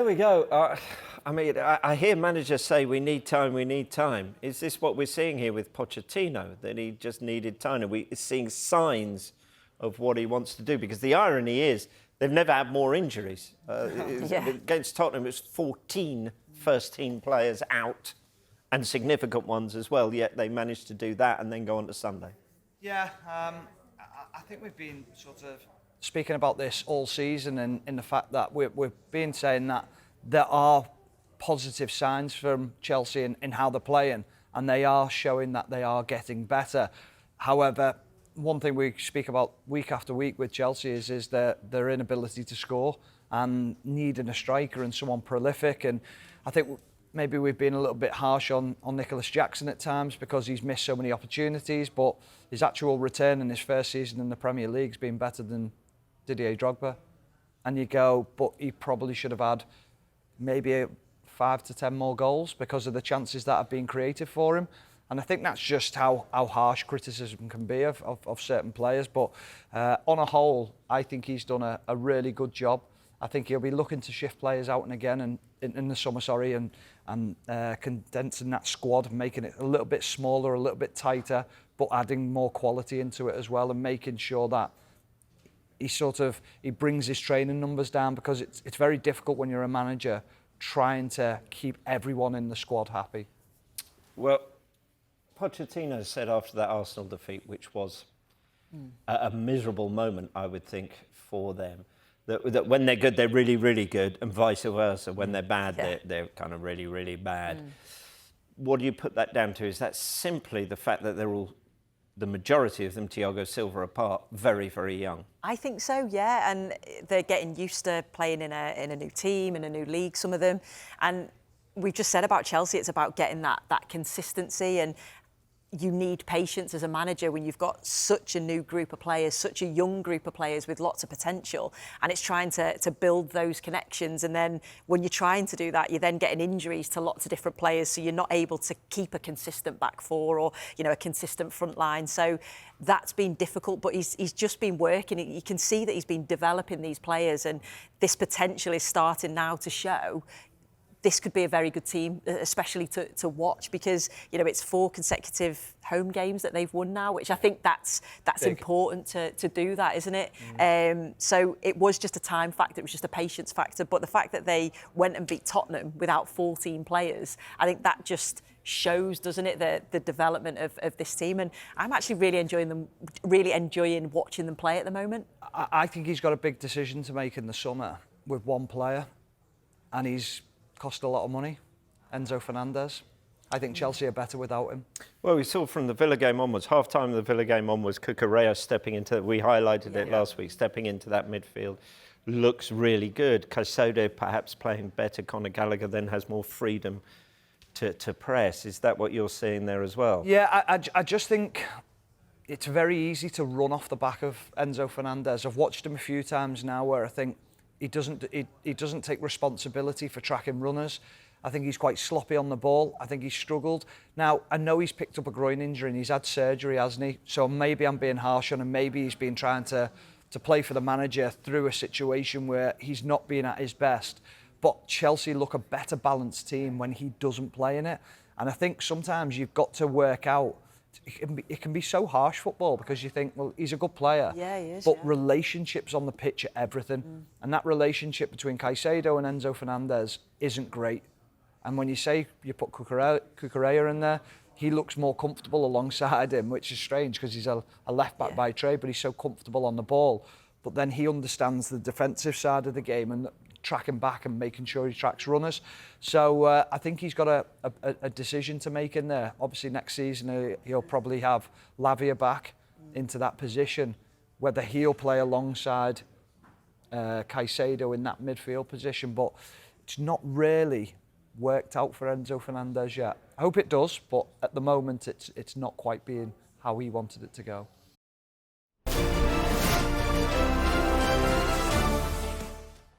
There we go. I hear managers say we need time, we need time. Is this what we're seeing here with Pochettino, that he just needed time? Are we seeing signs of what he wants to do? Because the irony is they've never had more injuries. Against Tottenham, it was 14 first-team players out and significant ones as well, yet they managed to do that and then go on to Sunday. Yeah, I think we've been sort of speaking about this all season, and in the fact that we've been saying that there are positive signs from Chelsea in how they're playing, and they are showing that they are getting better. However, one thing we speak about week after week with Chelsea is their inability to score and needing a striker and someone prolific. And I think maybe we've been a little bit harsh on Nicholas Jackson at times because he's missed so many opportunities, but his actual return in his first season in the Premier League's been better than Didier Drogba. And you go, but he probably should have had maybe 5 to 10 more goals because of the chances that have been created for him. And I think that's just how harsh criticism can be of certain players. But on a whole, I think he's done a really good job. I think he'll be looking to shift players out and again and in the summer, and condensing that squad, making it a little bit smaller, a little bit tighter, but adding more quality into it as well, and making sure that he brings his training numbers down, because it's very difficult when you're a manager trying to keep everyone in the squad happy. Well, Pochettino said after that Arsenal defeat, which was a miserable moment, I would think, for them, that when they're good, they're really, really good, and vice versa. When they're bad, they're kind of really, really bad. What do you put that down to? Is that simply the fact that they're all, the majority of them, Thiago Silva apart, very, very young? I think so, yeah. And they're getting used to playing in a new team, in a new league, some of them. And we've just said about Chelsea, it's about getting that consistency, and you need patience as a manager when you've got such a new group of players, such a young group of players with lots of potential, and it's trying to build those connections. And then when you're trying to do that, you're then getting injuries to lots of different players, so you're not able to keep a consistent back four or, a consistent front line. So that's been difficult, but he's just been working. You can see that he's been developing these players, and this potential is starting now to show. This could be a very good team, especially to watch, because it's 4 consecutive home games that they've won now, which I think that's important to do that, isn't it? So it was just a time factor, it was just a patience factor, but the fact that they went and beat Tottenham without 14 players, I think that just shows, doesn't it, the development of this team. And I'm actually really enjoying watching them play at the moment. I think he's got a big decision to make in the summer with one player, and he's cost a lot of money, Enzo Fernandez. I think Chelsea are better without him. Well, we saw from the Villa game onwards, half-time of the Villa game onwards, Cucurella stepping into, we highlighted it last week, stepping into that midfield, looks really good. Caicedo perhaps playing better. Conor Gallagher then has more freedom to press. Is that what you're seeing there as well? Yeah, I just think it's very easy to run off the back of Enzo Fernandez. I've watched him a few times now where I think he doesn't take responsibility for tracking runners. I think he's quite sloppy on the ball. I think he's struggled. Now, I know he's picked up a groin injury and he's had surgery, hasn't he? So maybe I'm being harsh on him. Maybe he's been trying to play for the manager through a situation where he's not being at his best. But Chelsea look a better balanced team when he doesn't play in it. And I think sometimes you've got to work out. It can be so harsh, football, because you think, well, he's a good player. Yeah, he is. But relationships on the pitch are everything. And that relationship between Caicedo and Enzo Fernandez isn't great. And when you say you put Cucurella in there, he looks more comfortable alongside him, which is strange because he's a left-back by trade, but he's so comfortable on the ball. But then he understands the defensive side of the game and tracking back and making sure he tracks runners. So I think he's got a decision to make in there. Obviously, next season he'll probably have Lavia back into that position, whether he'll play alongside Caicedo in that midfield position. But it's not really worked out for Enzo Fernandez yet. I hope it does, but at the moment it's not quite being how he wanted it to go.